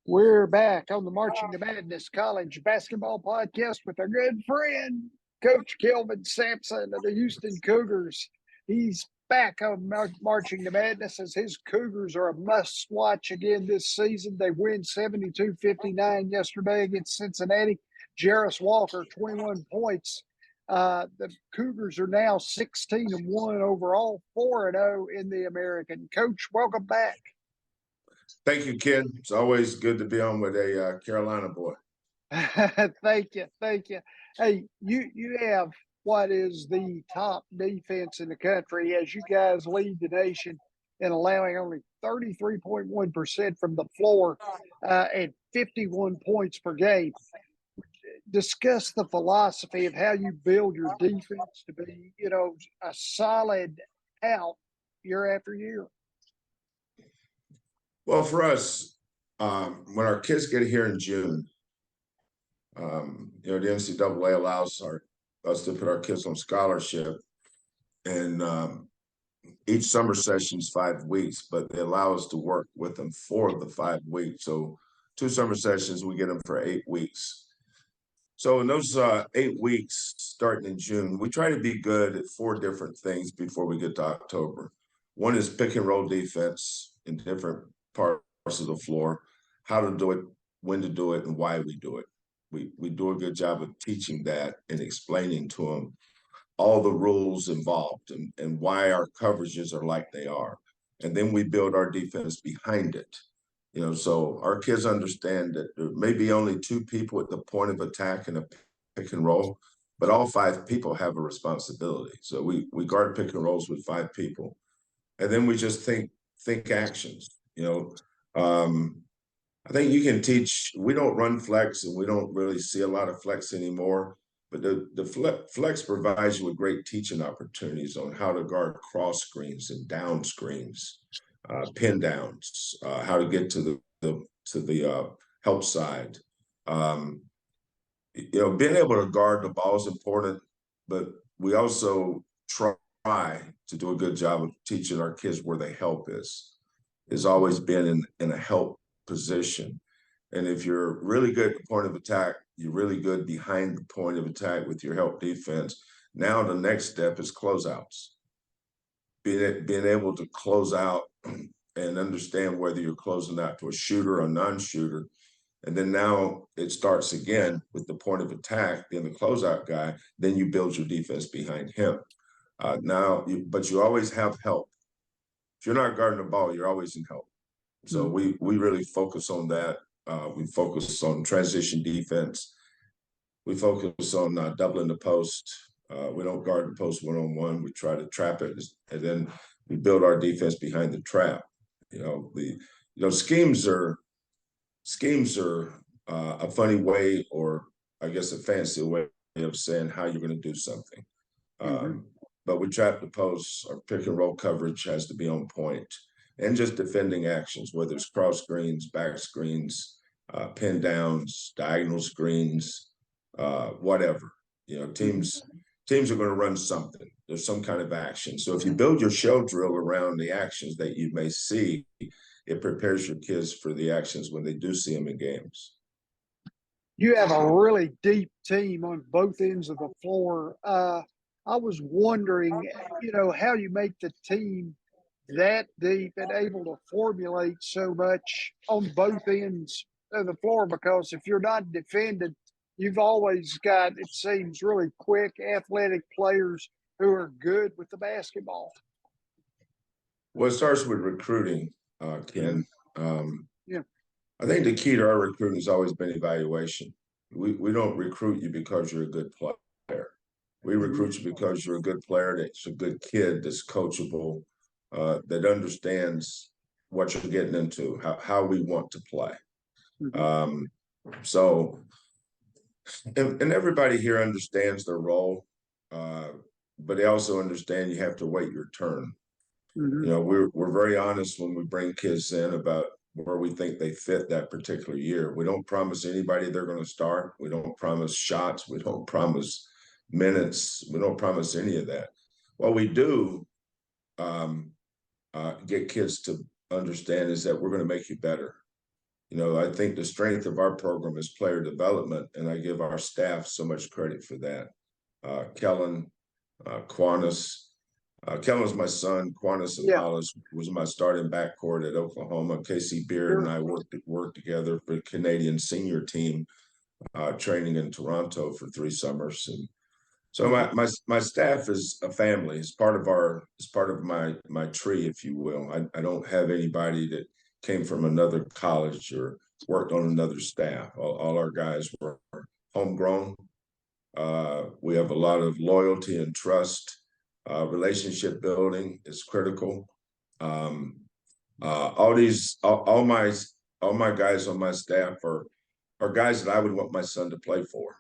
We're back on the Marching to Madness College Basketball Podcast with our good friend, Coach Kelvin Sampson of the Houston Cougars. He's back on Marching to Madness as his Cougars are a must-watch again this season. They win 72-59 yesterday against Cincinnati. Jarace Walker, 21 points. The Cougars are now 16-1 overall, 4-0 in the American. Coach, welcome back. Thank you, Ken. It's always good to be on with a Carolina boy. Thank you. Hey, you have what is the top defense in the country as you guys lead the nation in allowing only 33.1% from the floor and 51 points per game. Discuss the philosophy of how you build your defense to be, a solid out year after year. Well, for us, when our kids get here in June, the NCAA allows us to put our kids on scholarship, and each summer session is 5 weeks, but they allow us to work with them for the 5 weeks. So 2 summer sessions, we get them for 8 weeks. So in those 8 weeks, starting in June, we try to be good at 4 different things before we get to October. One is pick and roll defense in different parts of the floor, how to do it, when to do it, and why we do it. We do a good job of teaching that and explaining to them all the rules involved and why our coverages are like they are. And then we build our defense behind it. So our kids understand that there may be only 2 people at the point of attack in a pick and roll, but all 5 people have a responsibility. So we guard pick and rolls with 5 people. And then we just think actions. I think you can teach. We don't run flex, and we don't really see a lot of flex anymore. But the flex provides you with great teaching opportunities on how to guard cross screens and down screens, pin downs, how to get to the help side. Being able to guard the ball is important, but we also try to do a good job of teaching our kids where the help is. It's always been in a help position. And if you're really good at the point of attack, you're really good behind the point of attack with your help defense. Now the next step is closeouts. Being able to close out and understand whether you're closing out to a shooter or non-shooter. And then now it starts again with the point of attack, being the closeout guy, then you build your defense behind him. But you always have help. If you're not guarding the ball, you're always in help. So we really focus on that. We focus on transition defense. We focus on doubling the post. We don't guard the post one-on-one. We try to trap it, and then we build our defense behind the trap. Schemes are a funny way, or I guess a fancy way of saying how you're going to do something. But we trap the posts. Our pick and roll coverage has to be on point. And just defending actions, whether it's cross screens, back screens, pin downs, diagonal screens, whatever. Teams are going to run something. There's some kind of action. So if you build your shell drill around the actions that you may see, it prepares your kids for the actions when they do see them in games. You have a really deep team on both ends of the floor. I was wondering, how you make the team that deep and able to formulate so much on both ends of the floor, because if you're not defended, you've always got, it seems, really quick, athletic players who are good with the basketball. Well, it starts with recruiting, Ken. Yeah. I think the key to our recruiting has always been evaluation. We don't recruit you because you're a good player. We recruit you because you're a good player, that's a good kid, that's coachable, that understands what you're getting into, how we want to play. And everybody here understands their role, but they also understand you have to wait your turn. We're very honest when we bring kids in about where we think they fit that particular year. We don't promise anybody they're going to start. We don't promise shots. We don't promise minutes. We don't promise any of that. What we do get kids to understand is that we're going to make you better. I think the strength of our program is player development, and I give our staff so much credit for that. Kellen, Quanis. Kellen's my son. Quanis and Yeah, Hollis was my starting backcourt at Oklahoma. Casey Beard and sure. I worked together for the Canadian senior team, training in Toronto for 3 summers. And so my staff is a family. It's part of my tree, if you will. I don't have anybody that came from another college or worked on another staff. All our guys were homegrown. We have a lot of loyalty and trust. Relationship building is critical. All my guys on my staff are guys that I would want my son to play for.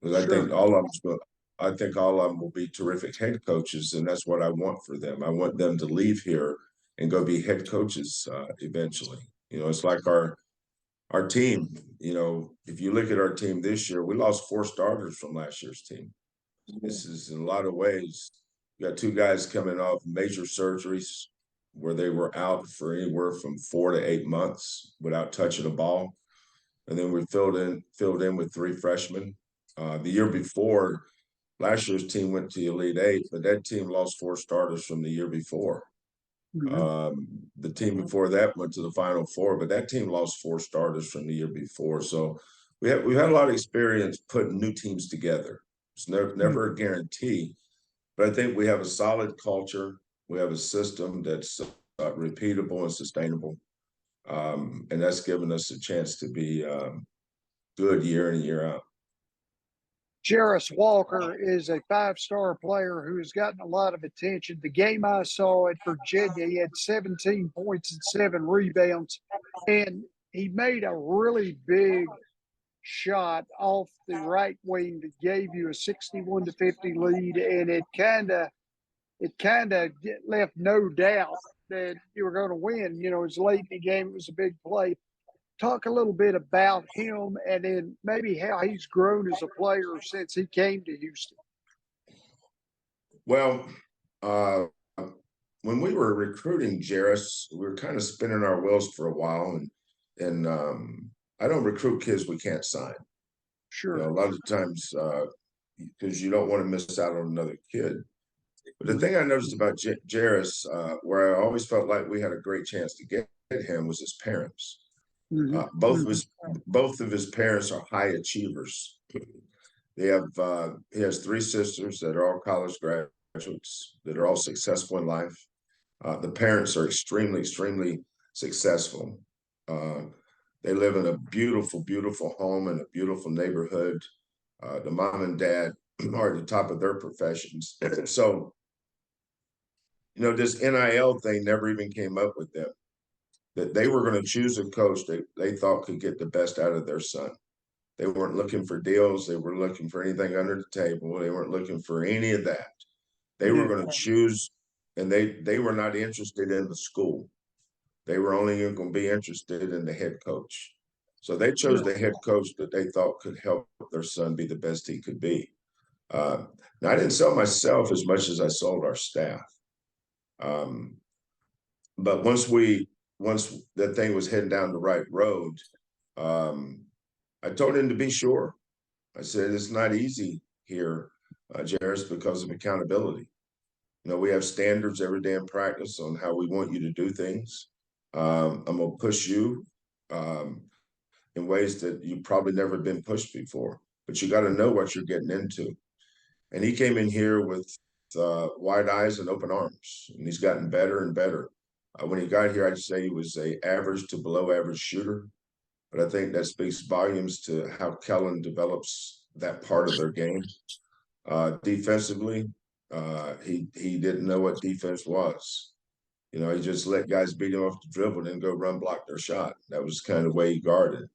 Because Sure. I think all of them will be terrific head coaches, and that's what I want for them. I want them to leave here and go be head coaches eventually. It's like our team. If you look at our team this year, we lost 4 starters from last year's team. This is in a lot of ways. You got 2 guys coming off major surgeries where they were out for anywhere from 4 to 8 months without touching a ball. And then we filled in with 3 freshmen. The year before, last year's team went to the Elite Eight, but that team lost 4 starters from the year before. The team before that went to the Final Four, but that team lost 4 starters from the year before. So we've had a lot of experience putting new teams together. It's never a guarantee, but I think we have a solid culture. We have a system that's repeatable and sustainable, and that's given us a chance to be good year in and year out. Jarace Walker is a 5-star player who has gotten a lot of attention. The game I saw at Virginia, he had 17 points and 7 rebounds, and he made a really big shot off the right wing that gave you a 61-50 lead, and it kind of left no doubt that you were going to win. It was late in the game. It was a big play. Talk a little bit about him and then maybe how he's grown as a player since he came to Houston. Well, when we were recruiting Jarace, we were kind of spinning our wheels for a while, and I don't recruit kids we can't sign. Sure. A lot of times, because you don't want to miss out on another kid. But the thing I noticed about Jarace, where I always felt like we had a great chance to get him, was his parents. Both of his parents are high achievers. He has 3 sisters that are all college graduates that are all successful in life. The parents are extremely, extremely successful. They live in a beautiful, beautiful home in a beautiful neighborhood. The mom and dad are at the top of their professions. So, this NIL thing never even came up with them. That they were going to choose a coach they thought could get the best out of their son. They weren't looking for deals. They weren't looking for anything under the table. They weren't looking for any of that. They were going to choose, and they were not interested in the school. They were only going to be interested in the head coach. So they chose the head coach that they thought could help their son be the best he could be. Now, I didn't sell myself as much as I sold our staff. But once that thing was heading down the right road, I told him to be sure. I said, it's not easy here, Jarace, because of accountability. We have standards every day in practice on how we want you to do things. I'm going to push you in ways that you've probably never been pushed before, but you got to know what you're getting into. And he came in here with wide eyes and open arms, and he's gotten better and better. When he got here, I'd say he was an average to below average shooter, but I think that speaks volumes to how Kellen develops that part of their game. Defensively, he didn't know what defense was. He just let guys beat him off the dribble and then go run block their shot. That was kind of the way he guarded.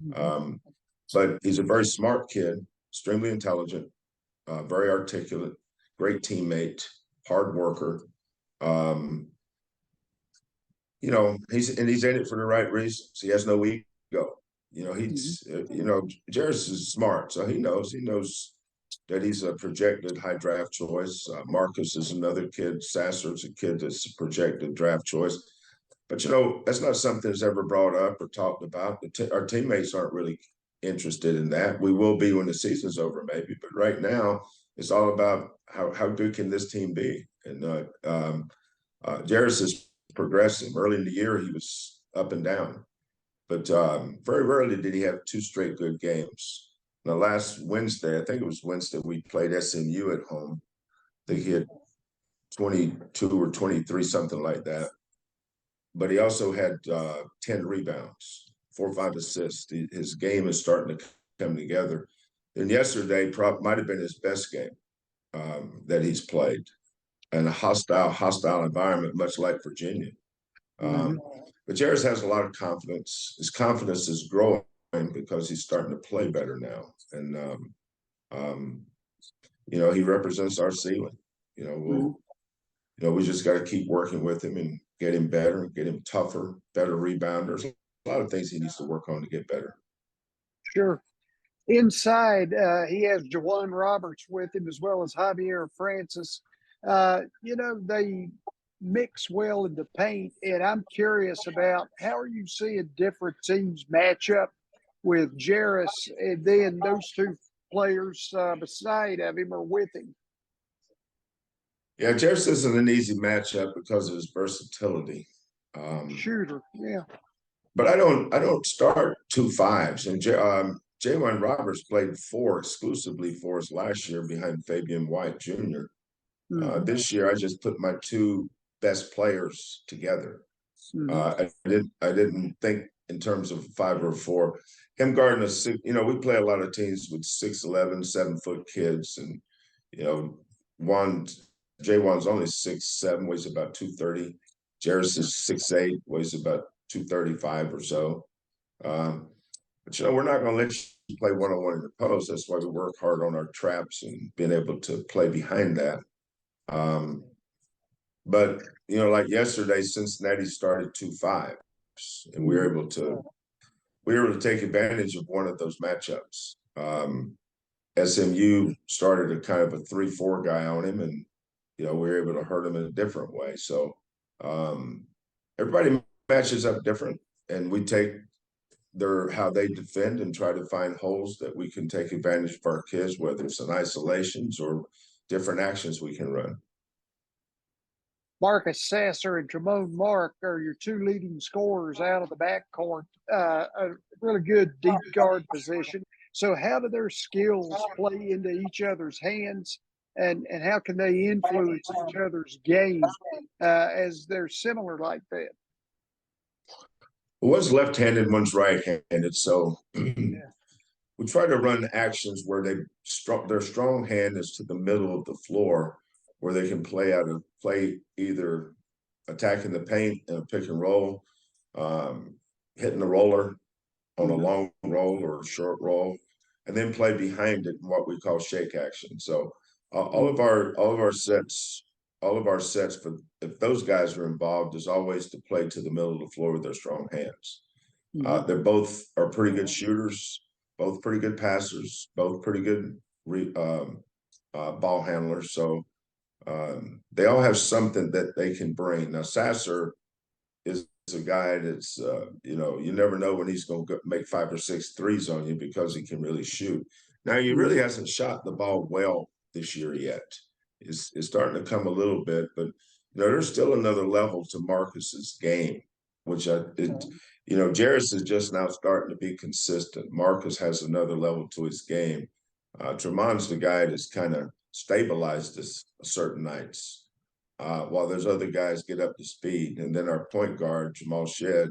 But he's a very smart kid, extremely intelligent, very articulate, great teammate, hard worker. He's in it for the right reasons. He has no ego. Jarace is smart, so he knows that he's a projected high draft choice. Marcus is another kid. Sasser's a kid that's a projected draft choice. But that's not something that's ever brought up or talked about. Our teammates aren't really interested in that. We will be when the season's over, maybe. But right now, it's all about how good can this team be. And Jarace is progressing. Early in the year, he was up and down, but very rarely did he have 2 straight good games. Now, last Wednesday, I think it was Wednesday, we played SMU at home. I think he had 22 or 23, something like that. But he also had 10 rebounds, 4 or 5 assists. His game is starting to come together. And yesterday might have been his best game that he's played in a hostile environment, much like Virginia. But Jarace has a lot of confidence. His confidence is growing because he's starting to play better now. And, he represents our ceiling. We just got to keep working with him and get him better, get him tougher, better rebounder. A lot of things he needs to work on to get better. Sure. Inside, he has Jawan Roberts with him as well as Javier Francis. They mix well in the paint, and I'm curious about how are you seeing different teams match up with Jarace, and then those two players beside of him or with him? Yeah, Jarace isn't an easy matchup because of his versatility. Shooter, yeah. But I don't start 2 5s. And Jawan Roberts played exclusively for us last year behind Fabian White Jr. This year, I just put my 2 best players together. I didn't think in terms of 5 or 4. Him guarding we play a lot of teams with 6'11", 7-foot kids, and Jawan's only 6'7", weighs about 230. Jarace is 6'8", weighs about 235 or so. But we're not going to let you play one-on-one in the post. That's why we work hard on our traps and being able to play behind that. But like yesterday, Cincinnati started 2 5s, and we were able to take advantage of one of those matchups. SMU started a kind of a 3-4 guy on him, and we were able to hurt him in a different way. So everybody matches up different, and we take how they defend and try to find holes that we can take advantage of our kids, whether it's in isolations or different actions we can run. Marcus Sasser and Tremont Mark are your 2 leading scorers out of the backcourt. A really good deep guard position. So how do their skills play into each other's hands, and how can they influence each other's game as they're similar like that? One's left-handed, one's right-handed. So we try to run actions where their strong hand is to the middle of the floor, where they can play either attacking the paint in a pick and roll, hitting the roller on a long roll or a short roll, and then play behind it in what we call shake action. So all of our sets for if those guys are involved is always to play to the middle of the floor with their strong hands. They're both are pretty good shooters, both pretty good passers, both pretty good ball handlers. So they all have something that they can bring. Now, Sasser is a guy that's, you never know when he's going to make 5 or 6 threes on you because he can really shoot. Now, he really hasn't shot the ball well this year yet. It's starting to come a little bit, but, there's still another level to Marcus's game, which Jarace is just now starting to be consistent. Marcus has another level to his game. Tremont's the guy that's kind of stabilized us certain nights, while there's other guys get up to speed. And then our point guard, Jamal Shed,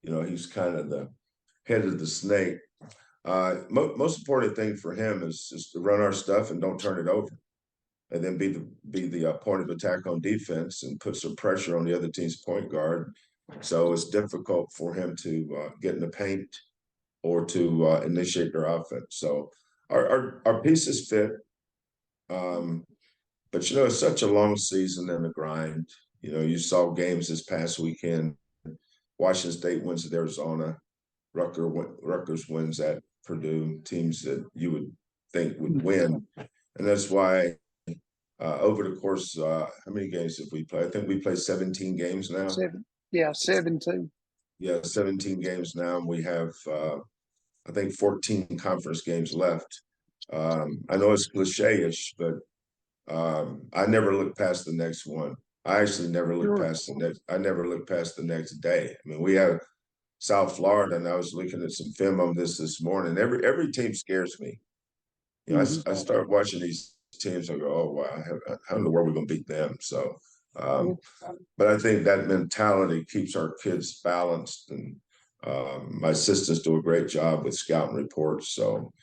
he's kind of the head of the snake. Most important thing for him is just to run our stuff and don't turn it over, and then be the point of attack on defense and put some pressure on the other team's point guard. So it's difficult for him to get in the paint or to initiate their offense. So our pieces fit. But it's such a long season and a grind. You saw games this past weekend. Washington State wins at Arizona. Rutgers wins at Purdue, teams that you would think would win. And that's why over the course, how many games have we played? I think we played 17 games now. 7. Yeah, 17. Yeah, 17 games now, and we have I think 14 conference games left. I know it's cliche-ish, but I never look past the next one. I actually never look Sure. past the next. I never look past the next day. I mean, we have South Florida, and I was looking at some film on this morning. Every team scares me. You know, I start watching these teams. I go, oh wow, how in the world are we going to beat them? So, Yeah. but I think that mentality keeps our kids balanced, and my assistants do a great job with scouting reports. So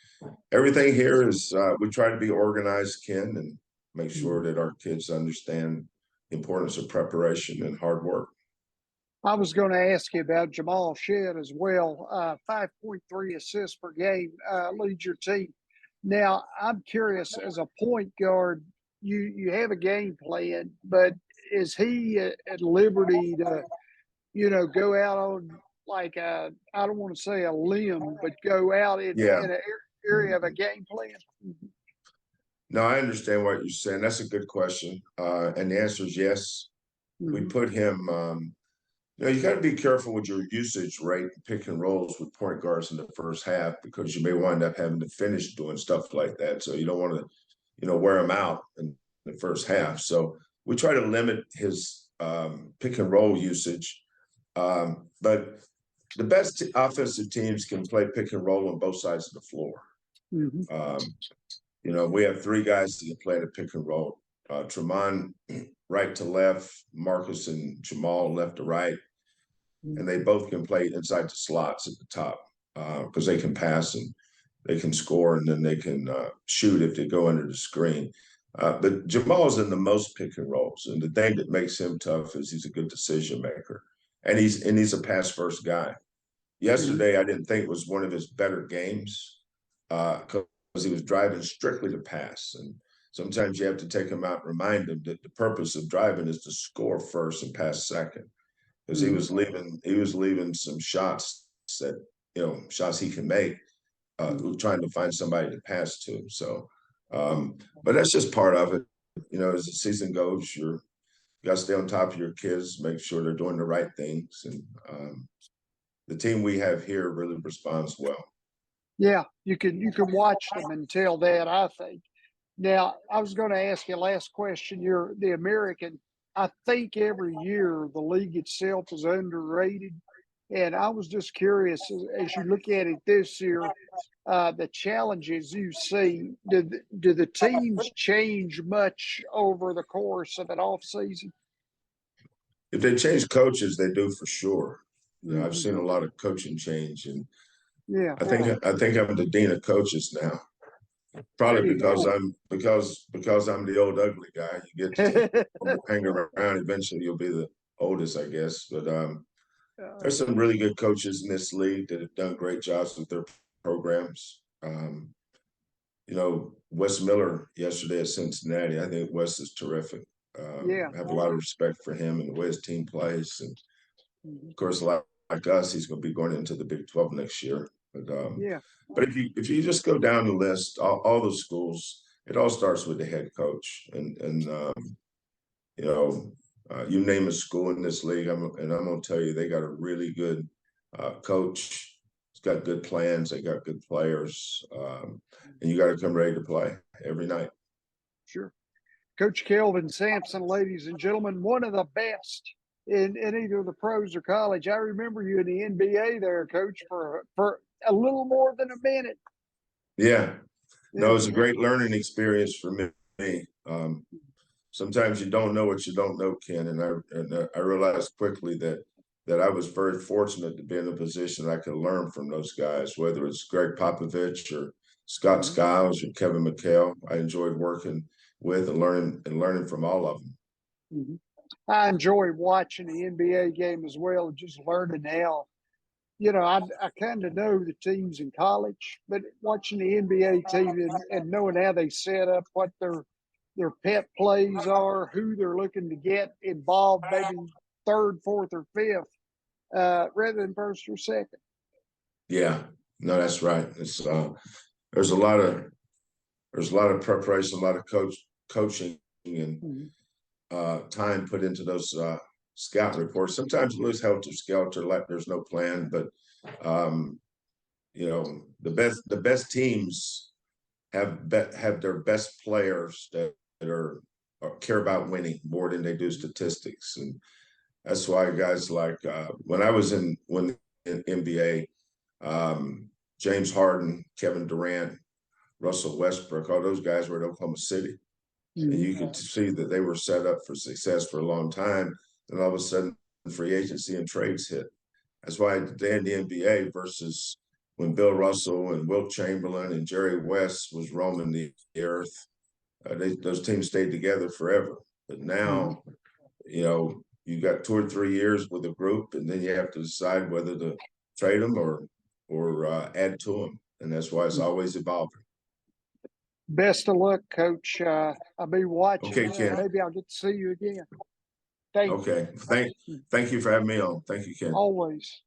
everything here is we try to be organized, Ken, and make sure that our kids understand the importance of preparation and hard work. I was going to ask you about Jamal Shedd as well. 5.3 assists per game, leads your team. Now, I'm curious, as a point guard, you have a game plan, but is he at liberty to, go out on like I don't want to say a limb, but go out Yeah. in an area of a game plan? No, I understand what you're saying. That's a good question. And the answer is yes. We put him, you got to be careful with your usage rate, pick and rolls with point guards in the first half, because you may wind up having to finish doing stuff like that. So you don't want to, wear him out in the first half. So we try to limit his pick and roll usage. But the best offensive teams can play pick and roll on both sides of the floor. We have three guys that can play the pick and roll. Tremont right to left, Marcus and Jamal left to right. And they both can play inside the slots at the top because they can pass and they can score, and then they can shoot if they go under the screen. But Jamal's in the most pick and rolls, and the thing that makes him tough is he's a good decision maker, and he's a pass first guy. Yesterday, I didn't think it was one of his better games because he was driving strictly to pass, and sometimes you have to take him out and remind him that the purpose of driving is to score first and pass second. Because he was leaving some shots that shots he can make, trying to find somebody to pass to. So, but that's just part of it. As the season goes, you got to stay on top of your kids, make sure they're doing the right things, and the team we have here really responds well. Yeah, you can watch them and tell that, I think. Now, I was going to ask you last question. You're the American. I think every year the league itself is underrated. And I was just curious, as you look at it this year, the challenges you see, do the teams change much over the course of an off season? If they change coaches, they do for sure. I've seen a lot of coaching change, and yeah, I think I'm the dean of coaches now. Probably because I'm the old ugly guy. You get to hang around. Eventually, you'll be the oldest, I guess. But there's some really good coaches in this league that have done great jobs with their programs. Wes Miller yesterday at Cincinnati. I think Wes is terrific. I have a lot of respect for him and the way his team plays. And of course, like us, he's going to be going into the Big 12 next year. But if you just go down the list, all the schools, it all starts with the head coach, and you name a school in this league, I'm going to tell you they got a really good coach. He's got good plans. They got good players, and you got to come ready to play every night. Sure. Coach Kelvin Sampson, ladies and gentlemen, one of the best in either the pros or college. I remember you in the NBA there, Coach, for a little more than a minute. Yeah. No, it was a great learning experience for me. Sometimes you don't know what you don't know, Ken, and I realized quickly that I was very fortunate to be in a position I could learn from those guys, whether it's Greg Popovich or Scott Skiles or Kevin McHale. I enjoyed working with and learning from all of them. I enjoy watching the NBA game as well, just learning how. I kind of know the teams in college, but watching the NBA team and knowing how they set up, what their pet plays are, who they're looking to get involved, maybe third, fourth, or fifth, rather than first or second. Yeah, no, that's right. It's there's a lot of preparation, a lot of coaching, and time put into those scouting reports. Sometimes you lose helter-skelter, like there's no plan, but you know, the best teams have their best players that are care about winning more than they do statistics. And that's why guys like when I was in NBA, James Harden, Kevin Durant, Russell Westbrook, all those guys were at Oklahoma City. And you could see that they were set up for success for a long time. And all of a sudden, free agency and trades hit. That's why today in the NBA versus when Bill Russell and Wilt Chamberlain and Jerry West was roaming the earth, those teams stayed together forever. But now, you know, you got 2 or 3 years with a group, and then you have to decide whether to trade them or add to them. And that's why it's always evolving. Best of luck, Coach. I'll be watching. Okay, Ken. Maybe I'll get to see you again. Thank you. Okay. Thank you for having me on. Thank you, Ken. Always.